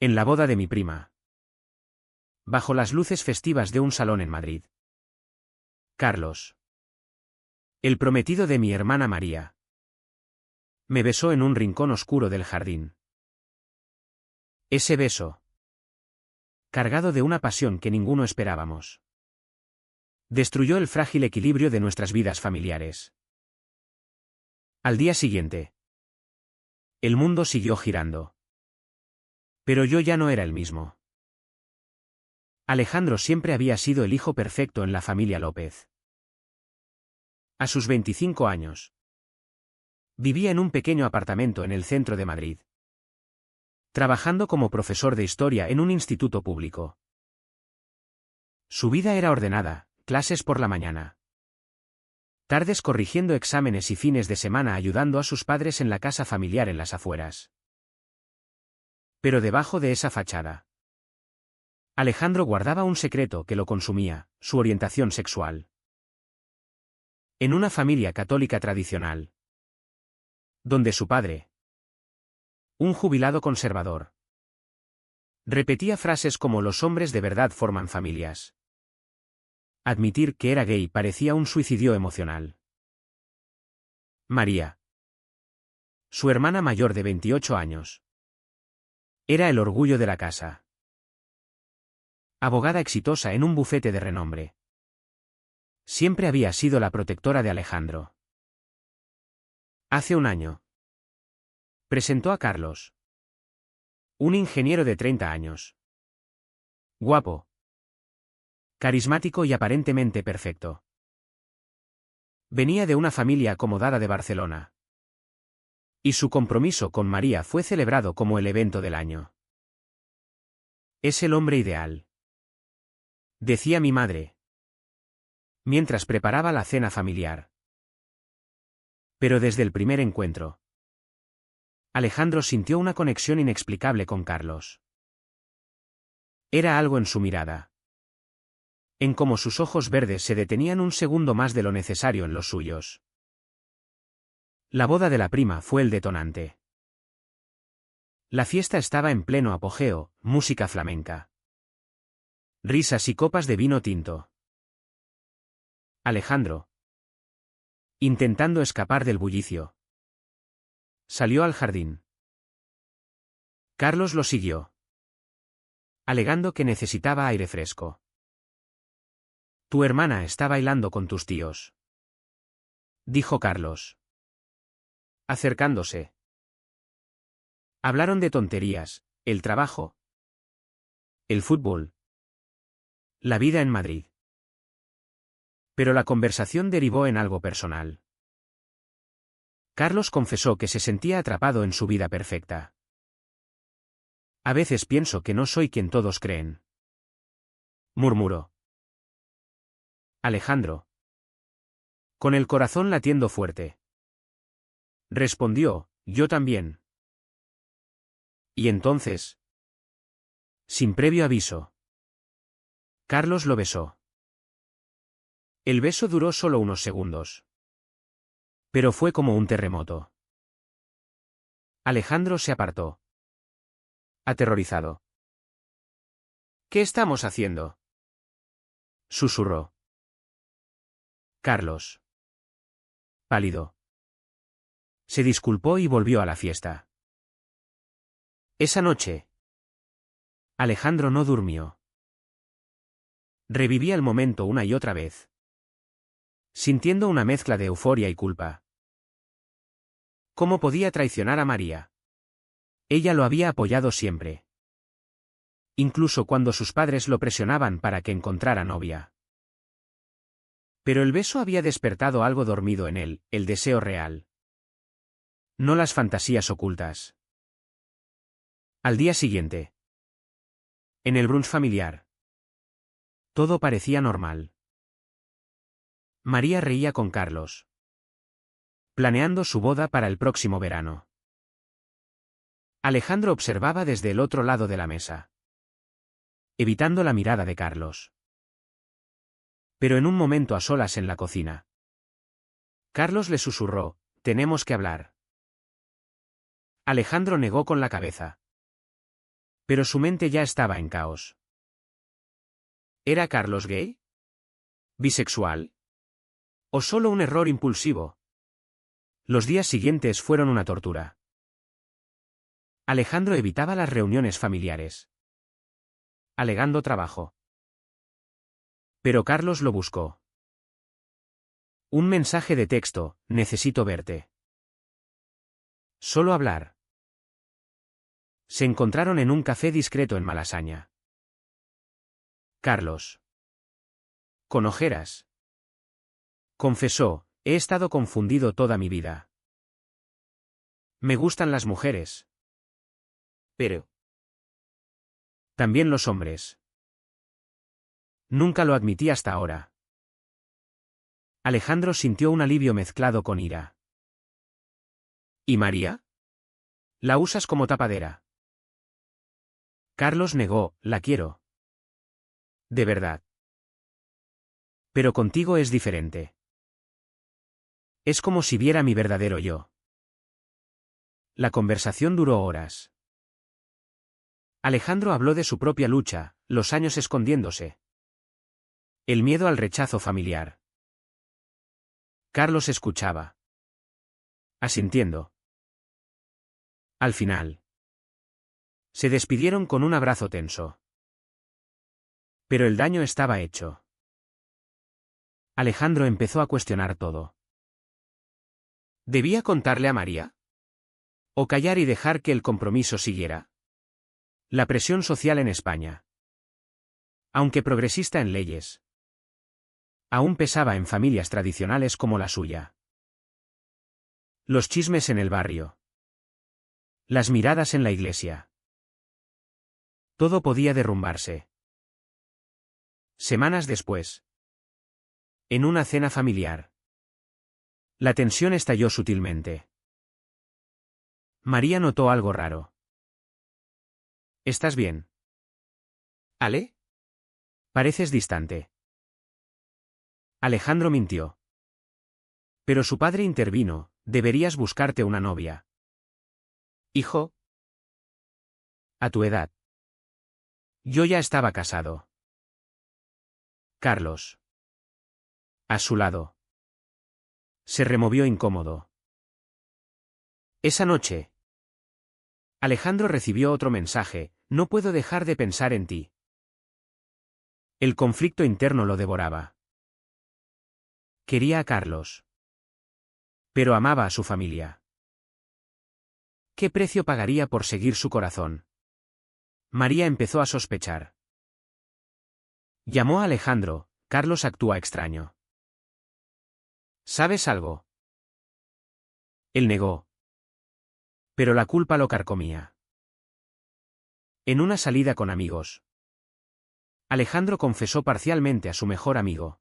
En la boda de mi prima. Bajo las luces festivas de un salón en Madrid. Carlos. El prometido de mi hermana María. Me besó en un rincón oscuro del jardín. Ese beso. Cargado de una pasión que ninguno esperábamos. Destruyó el frágil equilibrio de nuestras vidas familiares. Al día siguiente. El mundo siguió girando. Pero yo ya no era el mismo. Alejandro siempre había sido el hijo perfecto en la familia López. A sus 25 años. Vivía en un pequeño apartamento en el centro de Madrid. Trabajando como profesor de historia en un instituto público. Su vida era ordenada, clases por la mañana. Tardes corrigiendo exámenes y fines de semana ayudando a sus padres en la casa familiar en las afueras. Pero debajo de esa fachada, Alejandro guardaba un secreto que lo consumía, su orientación sexual. En una familia católica tradicional, donde su padre, un jubilado conservador, repetía frases como los hombres de verdad forman familias. Admitir que era gay parecía un suicidio emocional. María, su hermana mayor de 28 años, era el orgullo de la casa. Abogada exitosa en un bufete de renombre. Siempre había sido la protectora de Alejandro. Hace un año. Presentó a Carlos. Un ingeniero de 30 años. Guapo. Carismático y aparentemente perfecto. Venía de una familia acomodada de Barcelona. Y su compromiso con María fue celebrado como el evento del año. Es el hombre ideal, decía mi madre, mientras preparaba la cena familiar. Pero desde el primer encuentro, Alejandro sintió una conexión inexplicable con Carlos. Era algo en su mirada. En cómo sus ojos verdes se detenían un segundo más de lo necesario en los suyos. La boda de la prima fue el detonante. La fiesta estaba en pleno apogeo, música flamenca. Risas y copas de vino tinto. Alejandro, intentando escapar del bullicio, salió al jardín. Carlos lo siguió, alegando que necesitaba aire fresco. Tu hermana está bailando con tus tíos, dijo Carlos, acercándose. Hablaron de tonterías, el trabajo, el fútbol, la vida en Madrid. Pero la conversación derivó en algo personal. Carlos confesó que se sentía atrapado en su vida perfecta. A veces pienso que no soy quien todos creen, murmuró. Alejandro, con el corazón latiendo fuerte, respondió, yo también. Y entonces, sin previo aviso, Carlos lo besó. El beso duró solo unos segundos. Pero fue como un terremoto. Alejandro se apartó, aterrorizado. ¿Qué estamos haciendo?, susurró. Carlos, pálido, se disculpó y volvió a la fiesta. Esa noche, Alejandro no durmió. Revivía el momento una y otra vez, sintiendo una mezcla de euforia y culpa. ¿Cómo podía traicionar a María? Ella lo había apoyado siempre. Incluso cuando sus padres lo presionaban para que encontrara novia. Pero el beso había despertado algo dormido en él, el deseo real. No las fantasías ocultas. Al día siguiente, en el brunch familiar, todo parecía normal. María reía con Carlos, planeando su boda para el próximo verano. Alejandro observaba desde el otro lado de la mesa, evitando la mirada de Carlos. Pero en un momento a solas en la cocina, Carlos le susurró, tenemos que hablar. Alejandro negó con la cabeza. Pero su mente ya estaba en caos. ¿Era Carlos gay? ¿Bisexual? ¿O solo un error impulsivo? Los días siguientes fueron una tortura. Alejandro evitaba las reuniones familiares, alegando trabajo. Pero Carlos lo buscó. Un mensaje de texto: necesito verte. Solo hablar. Se encontraron en un café discreto en Malasaña. Carlos, con ojeras, confesó: he estado confundido toda mi vida. Me gustan las mujeres. Pero también los hombres. Nunca lo admití hasta ahora. Alejandro sintió un alivio mezclado con ira. ¿Y María? ¿La usas como tapadera? Carlos negó: la quiero. De verdad. Pero contigo es diferente. Es como si viera mi verdadero yo. La conversación duró horas. Alejandro habló de su propia lucha, los años escondiéndose. El miedo al rechazo familiar. Carlos escuchaba, asintiendo. Al final, se despidieron con un abrazo tenso. Pero el daño estaba hecho. Alejandro empezó a cuestionar todo. ¿Debía contarle a María? ¿O callar y dejar que el compromiso siguiera? La presión social en España, aunque progresista en leyes, aún pesaba en familias tradicionales como la suya. Los chismes en el barrio. Las miradas en la iglesia. Todo podía derrumbarse. Semanas después, en una cena familiar, la tensión estalló sutilmente. María notó algo raro. ¿Estás bien? ¿Ale? Pareces distante. Alejandro mintió. Pero su padre intervino: deberías buscarte una novia. Hijo, a tu edad. Yo ya estaba casado. Carlos, a su lado, se removió incómodo. Esa noche, Alejandro recibió otro mensaje: no puedo dejar de pensar en ti. El conflicto interno lo devoraba. Quería a Carlos, pero amaba a su familia. ¿Qué precio pagaría por seguir su corazón? María empezó a sospechar. Llamó a Alejandro: Carlos actúa extraño. ¿Sabes algo? Él negó. Pero la culpa lo carcomía. En una salida con amigos, Alejandro confesó parcialmente a su mejor amigo: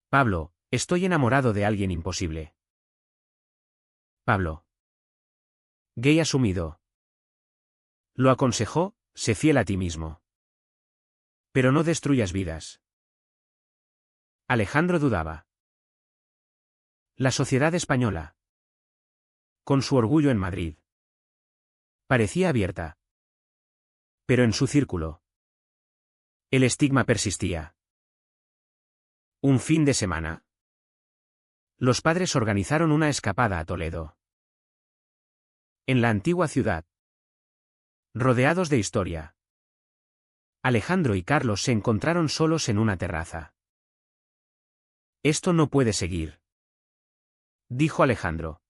Pablo, estoy enamorado de alguien imposible. Pablo, gay asumido, lo aconsejó: sé fiel a ti mismo. Pero no destruyas vidas. Alejandro dudaba. La sociedad española, con su orgullo en Madrid, parecía abierta. Pero en su círculo, el estigma persistía. Un fin de semana, los padres organizaron una escapada a Toledo. En la antigua ciudad, rodeados de historia, Alejandro y Carlos se encontraron solos en una terraza. Esto no puede seguir, dijo Alejandro.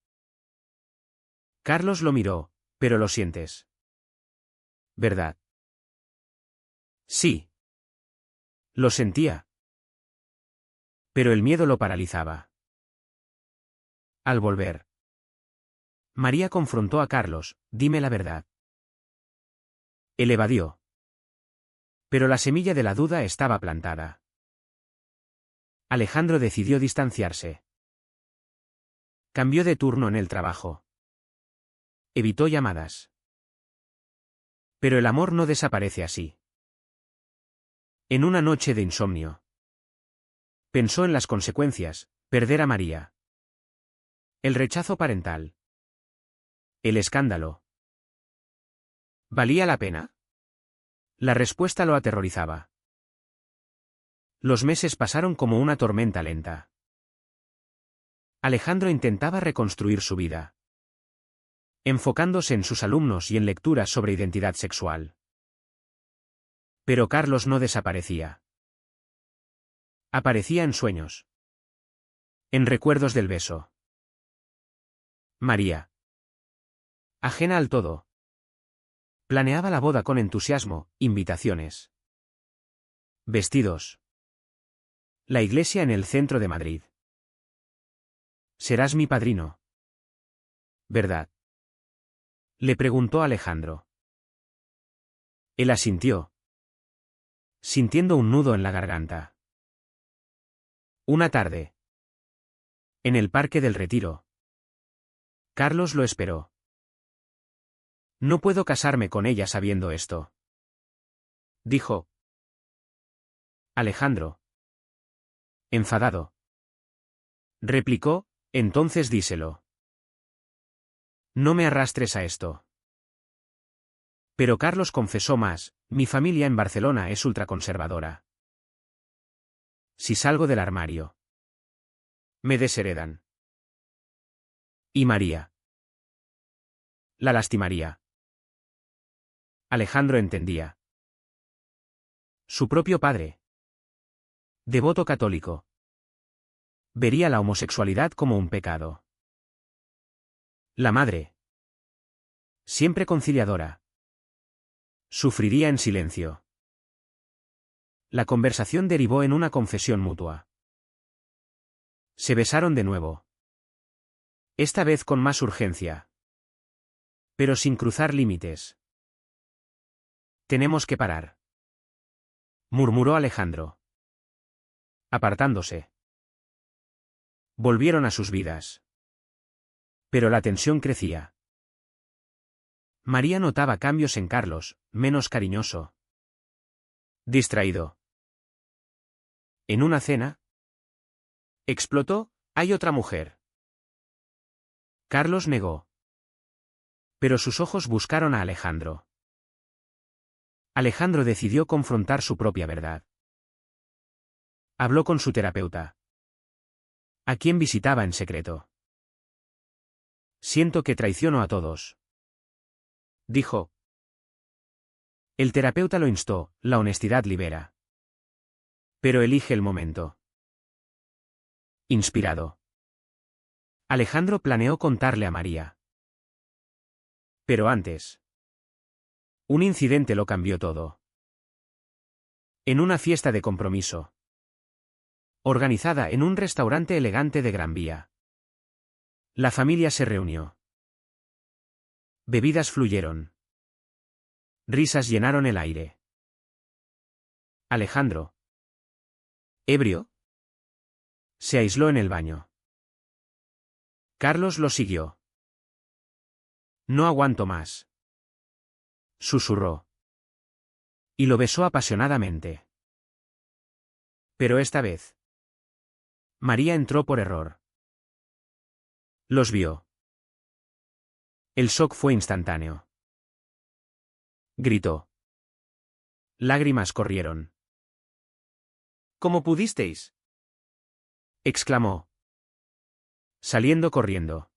Carlos lo miró: pero lo sientes, ¿verdad? Sí. Lo sentía. Pero el miedo lo paralizaba. Al volver, María confrontó a Carlos: dime la verdad. Él evadió. Pero la semilla de la duda estaba plantada. Alejandro decidió distanciarse. Cambió de turno en el trabajo. Evitó llamadas. Pero el amor no desaparece así. En una noche de insomnio, pensó en las consecuencias: perder a María, el rechazo parental, el escándalo. ¿Valía la pena? La respuesta lo aterrorizaba. Los meses pasaron como una tormenta lenta. Alejandro intentaba reconstruir su vida, enfocándose en sus alumnos y en lecturas sobre identidad sexual. Pero Carlos no desaparecía. Aparecía en sueños. En recuerdos del beso. María, ajena al todo, planeaba la boda con entusiasmo, invitaciones, vestidos, la iglesia en el centro de Madrid. Serás mi padrino, ¿verdad? Le preguntó Alejandro. Él asintió, sintiendo un nudo en la garganta. Una tarde, en el Parque del Retiro, Carlos lo esperó. No puedo casarme con ella sabiendo esto, dijo Alejandro. Enfadado. Replicó, entonces díselo. No me arrastres a esto. Pero Carlos confesó más, mi familia en Barcelona es ultraconservadora. Si salgo del armario, me desheredan. Y María. La lastimaría. Alejandro entendía. Su propio padre, devoto católico, vería la homosexualidad como un pecado. La madre, siempre conciliadora, sufriría en silencio. La conversación derivó en una confesión mutua. Se besaron de nuevo. Esta vez con más urgencia. Pero sin cruzar límites. Tenemos que parar, murmuró Alejandro, apartándose. Volvieron a sus vidas. Pero la tensión crecía. María notaba cambios en Carlos, menos cariñoso. Distraído. En una cena, explotó, hay otra mujer. Carlos negó. Pero sus ojos buscaron a Alejandro. Alejandro decidió confrontar su propia verdad. Habló con su terapeuta, a quien visitaba en secreto. Siento que traiciono a todos, dijo. El terapeuta lo instó, la honestidad libera. Pero elige el momento. Inspirado, Alejandro planeó contarle a María. Pero antes, un incidente lo cambió todo. En una fiesta de compromiso, organizada en un restaurante elegante de Gran Vía, la familia se reunió. Bebidas fluyeron. Risas llenaron el aire. Alejandro, ebrio, se aisló en el baño. Carlos lo siguió. No aguanto más, susurró. Y lo besó apasionadamente. Pero esta vez, María entró por error. Los vio. El shock fue instantáneo. Gritó. Lágrimas corrieron. ¿Cómo pudisteis?, exclamó, saliendo corriendo.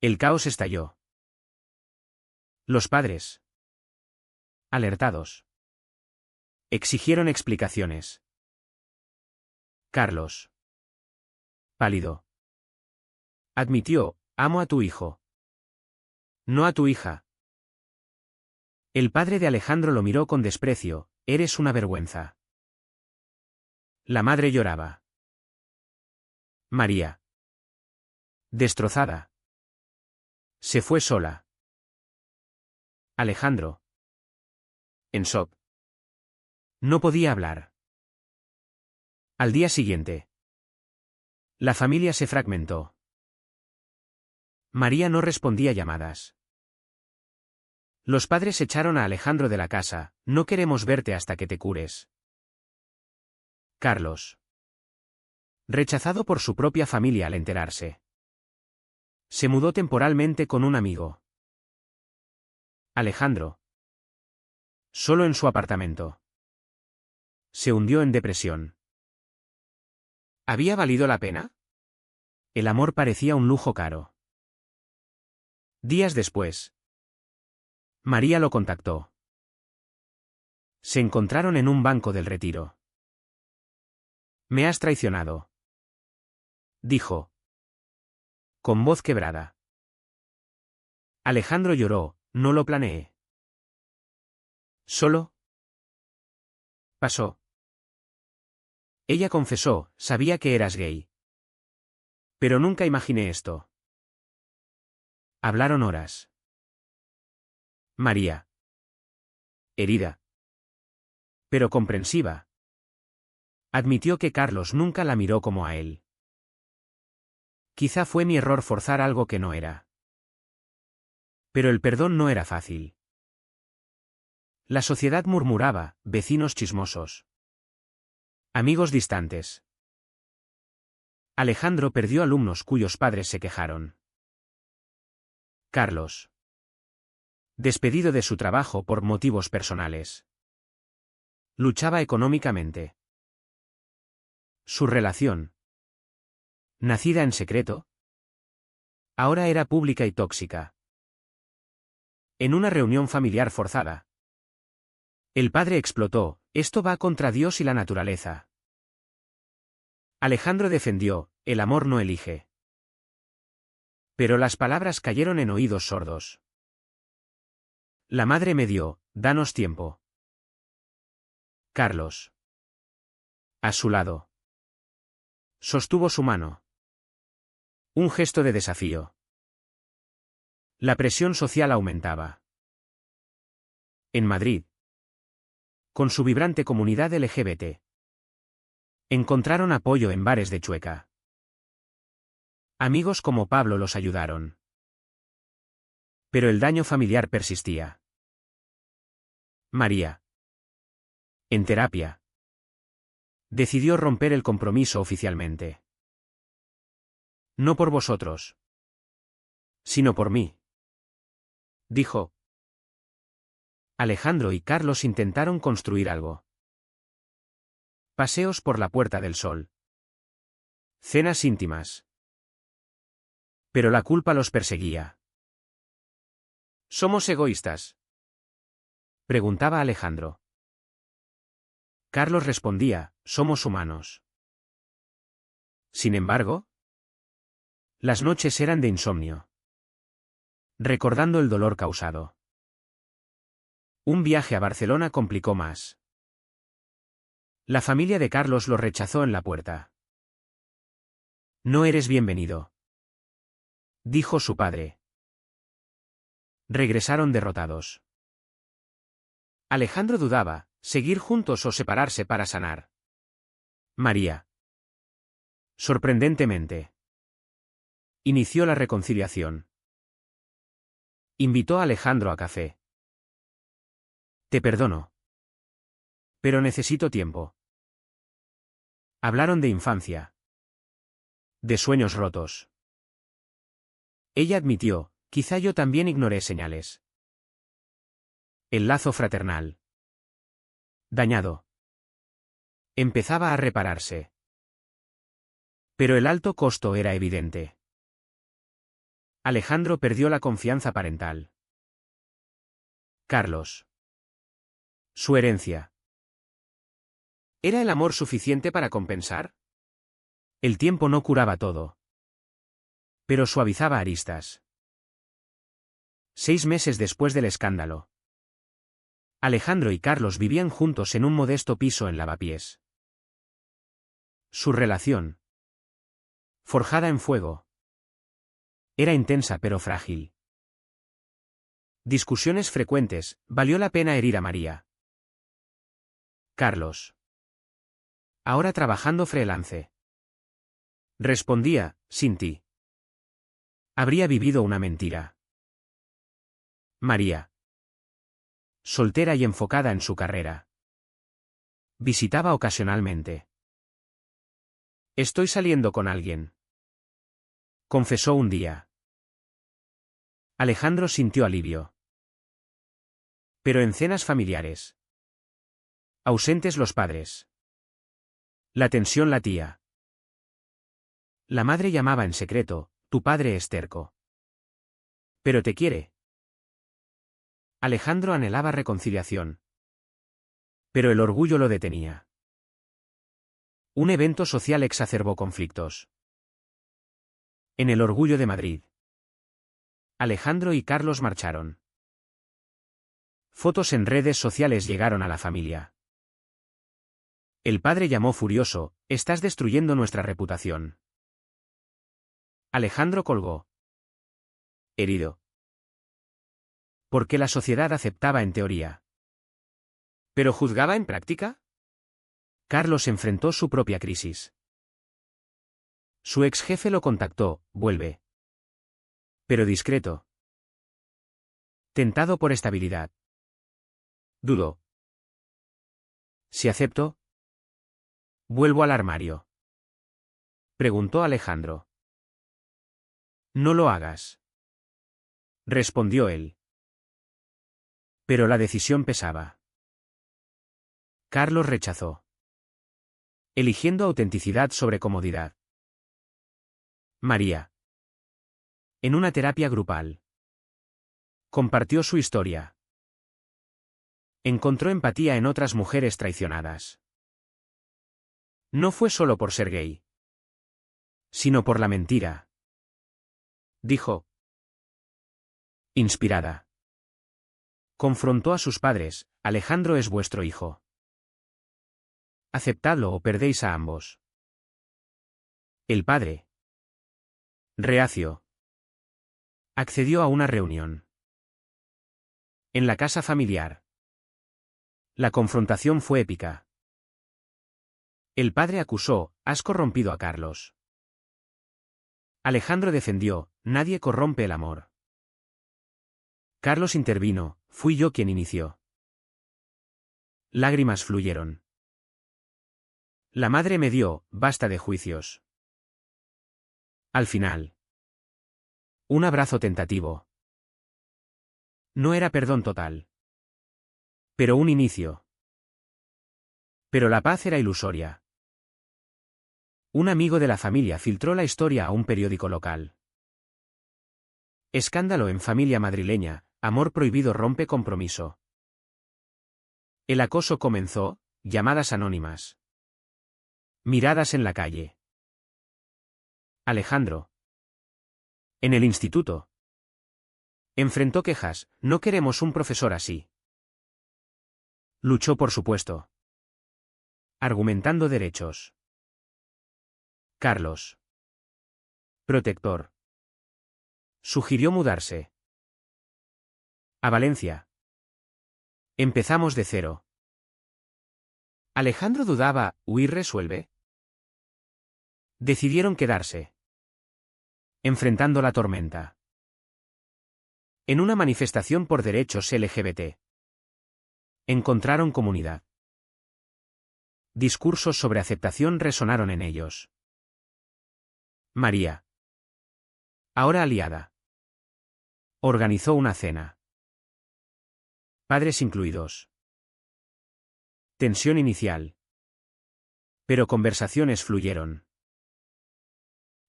El caos estalló. Los padres, alertados, exigieron explicaciones. Carlos, pálido, admitió, amo a tu hijo. No a tu hija. El padre de Alejandro lo miró con desprecio, eres una vergüenza. La madre lloraba. María, destrozada, se fue sola. Alejandro, en shock, no podía hablar. Al día siguiente, la familia se fragmentó. María no respondía llamadas. Los padres echaron a Alejandro de la casa, no queremos verte hasta que te cures. Carlos, rechazado por su propia familia al enterarse, se mudó temporalmente con un amigo. Alejandro, Solo en su apartamento. Se hundió en depresión. ¿Había valido la pena? El amor parecía un lujo caro. Días después, María lo contactó. Se encontraron en un banco del Retiro. «Me has traicionado», dijo, con voz quebrada. Alejandro lloró. «No lo planeé. Solo pasó». Ella confesó: «Sabía que eras gay. Pero nunca imaginé esto». Hablaron horas. María, herida, pero comprensiva, admitió que Carlos nunca la miró como a él. «Quizá fue mi error forzar algo que no era. Pero el perdón no era fácil. La sociedad murmuraba, vecinos chismosos, amigos distantes. Alejandro perdió alumnos cuyos padres se quejaron. Carlos, despedido de su trabajo por motivos personales, luchaba económicamente. Su relación, nacida en secreto, ahora era pública y tóxica. En una reunión familiar forzada, el padre explotó: «Esto va contra Dios y la naturaleza». Alejandro defendió: «El amor no elige». Pero las palabras cayeron en oídos sordos. La madre medió: «Danos tiempo». Carlos, a su lado, sostuvo su mano. Un gesto de desafío. La presión social aumentaba. En Madrid, con su vibrante comunidad LGBT, encontraron apoyo en bares de Chueca. Amigos como Pablo los ayudaron. Pero el daño familiar persistía. María, en terapia, decidió romper el compromiso oficialmente. «No por vosotros, sino por mí», dijo. Alejandro y Carlos intentaron construir algo. Paseos por la Puerta del Sol. Cenas íntimas. Pero la culpa los perseguía. «¿Somos egoístas?», preguntaba Alejandro. Carlos respondía: «Somos humanos». Sin embargo, las noches eran de insomnio, recordando el dolor causado. Un viaje a Barcelona complicó más. La familia de Carlos lo rechazó en la puerta. «No eres bienvenido», dijo su padre. Regresaron derrotados. Alejandro dudaba: seguir juntos o separarse para sanar. María, sorprendentemente, inició la reconciliación. Invitó a Alejandro a café. «Te perdono, pero necesito tiempo». Hablaron de infancia, de sueños rotos. Ella admitió: «Quizá yo también ignoré señales». El lazo fraternal, dañado, empezaba a repararse. Pero el alto costo era evidente. Alejandro perdió la confianza parental. Carlos, su herencia. ¿Era el amor suficiente para compensar? El tiempo no curaba todo, pero suavizaba aristas. 6 meses después del escándalo, Alejandro y Carlos vivían juntos en un modesto piso en Lavapiés. Su relación, forjada en fuego, era intensa pero frágil. Discusiones frecuentes: ¿valió la pena herir a María? Carlos, ahora trabajando freelance, respondía: «Sin ti habría vivido una mentira». María, soltera y enfocada en su carrera, visitaba ocasionalmente. «Estoy saliendo con alguien», confesó un día. Alejandro sintió alivio. Pero en cenas familiares. Ausentes los padres. La tensión latía. La madre llamaba en secreto, tu padre es terco. Pero te quiere. Alejandro anhelaba reconciliación. Pero el orgullo lo detenía. Un evento social exacerbó conflictos. En el Orgullo de Madrid. Alejandro y Carlos marcharon. Fotos en redes sociales llegaron a la familia. El padre llamó furioso, estás destruyendo nuestra reputación. Alejandro colgó. Herido. Porque la sociedad aceptaba en teoría. ¿Pero juzgaba en práctica? Carlos enfrentó su propia crisis. Su ex jefe lo contactó, vuelve. Pero discreto. Tentado por estabilidad. Dudó. Si acepto, vuelvo al armario. Preguntó Alejandro. No lo hagas. Respondió él. Pero la decisión pesaba. Carlos rechazó. Eligiendo autenticidad sobre comodidad. María. En una terapia grupal. Compartió su historia. Encontró empatía en otras mujeres traicionadas. No fue solo por ser gay. Sino por la mentira. Dijo. Inspirada. Confrontó a sus padres, Alejandro es vuestro hijo. Aceptadlo o perdéis a ambos. El padre. Reacio. Accedió a una reunión. En la casa familiar. La confrontación fue épica. El padre acusó, has corrompido a Carlos. Alejandro defendió, nadie corrompe el amor. Carlos intervino, fui yo quien inició. Lágrimas fluyeron. La madre me dio, basta de juicios. Al final. Un abrazo tentativo. No era perdón total. Pero un inicio. Pero la paz era ilusoria. Un amigo de la familia filtró la historia a un periódico local. Escándalo en familia madrileña, amor prohibido rompe compromiso. El acoso comenzó, llamadas anónimas. Miradas en la calle. Alejandro. En el instituto. Enfrentó quejas, no queremos un profesor así. Luchó por su puesto. Argumentando derechos. Carlos. Protector. Sugirió mudarse. A Valencia. Empezamos de cero. Alejandro dudaba, ¿huir resuelve? Decidieron quedarse. Enfrentando la tormenta. En una manifestación por derechos LGBT. Encontraron comunidad. Discursos sobre aceptación resonaron en ellos. María. Ahora aliada. Organizó una cena. Padres incluidos. Tensión inicial. Pero conversaciones fluyeron.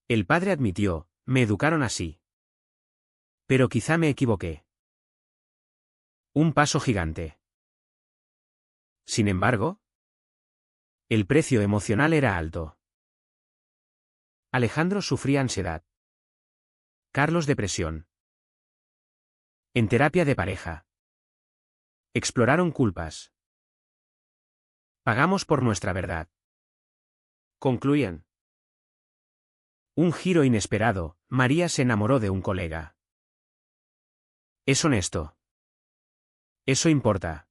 El padre admitió, me educaron así. Pero quizá me equivoqué. Un paso gigante. Sin embargo, el precio emocional era alto. Alejandro sufría ansiedad. Carlos depresión. En terapia de pareja. Exploraron culpas. Pagamos por nuestra verdad. Concluían. Un giro inesperado, María se enamoró de un colega. Es honesto. Eso importa.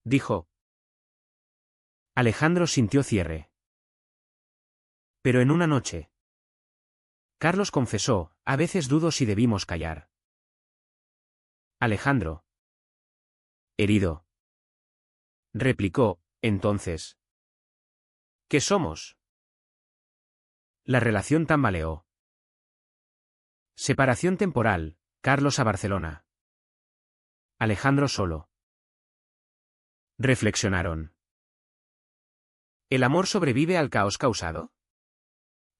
Dijo. Alejandro sintió cierre. Pero en una noche. Carlos confesó, a veces dudo si debimos callar. Alejandro. Herido. Replicó, entonces. ¿Qué somos? La relación tambaleó. Separación temporal, Carlos a Barcelona. Alejandro solo. Reflexionaron. ¿El amor sobrevive al caos causado?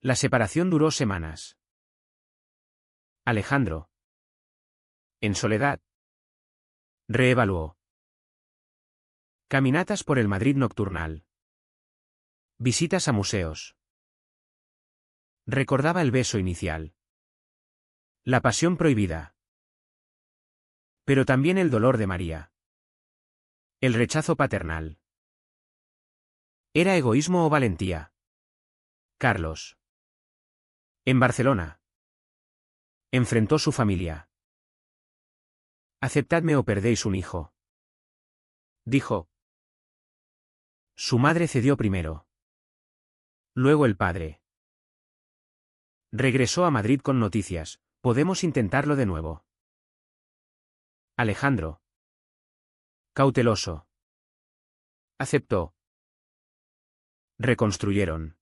La separación duró semanas. Alejandro, en soledad, reevaluó. Caminatas por el Madrid nocturnal. Visitas a museos. Recordaba el beso inicial. La pasión prohibida. Pero también el dolor de María. El rechazo paternal. ¿Era egoísmo o valentía? Carlos. En Barcelona. Enfrentó su familia. Aceptadme o perdéis un hijo. Dijo. Su madre cedió primero. Luego el padre. Regresó a Madrid con noticias. Podemos intentarlo de nuevo. Alejandro. Cauteloso. Aceptó. Reconstruyeron.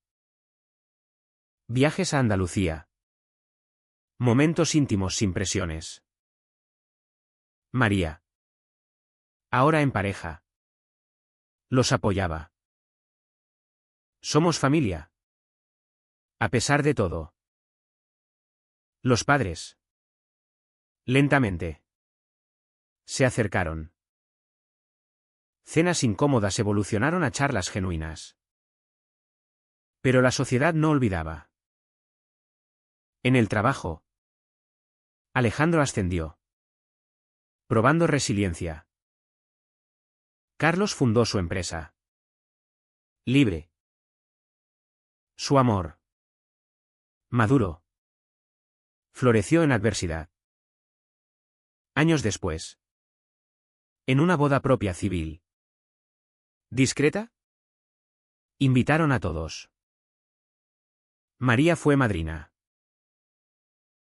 Viajes a Andalucía. Momentos íntimos sin presiones. María. Ahora en pareja. Los apoyaba. Somos familia. A pesar de todo. Los padres. Lentamente. Se acercaron. Cenas incómodas evolucionaron a charlas genuinas. Pero la sociedad no olvidaba. En el trabajo. Alejandro ascendió. Probando resiliencia. Carlos fundó su empresa. Libre. Su amor. Maduro. Floreció en adversidad. Años después. En una boda propia civil. ¿Discreta? Invitaron a todos. María fue madrina.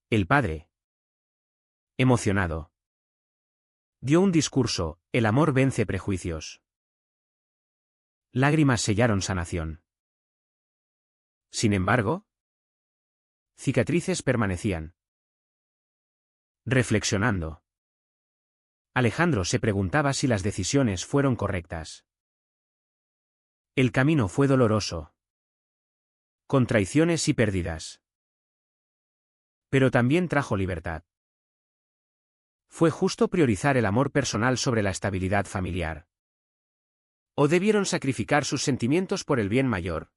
El padre. Emocionado. Dio un discurso, el amor vence prejuicios. Lágrimas sellaron sanación. Sin embargo, cicatrices permanecían. Reflexionando. Alejandro se preguntaba si las decisiones fueron correctas. El camino fue doloroso. Con traiciones y pérdidas. Pero también trajo libertad. ¿Fue justo priorizar el amor personal sobre la estabilidad familiar? ¿O debieron sacrificar sus sentimientos por el bien mayor?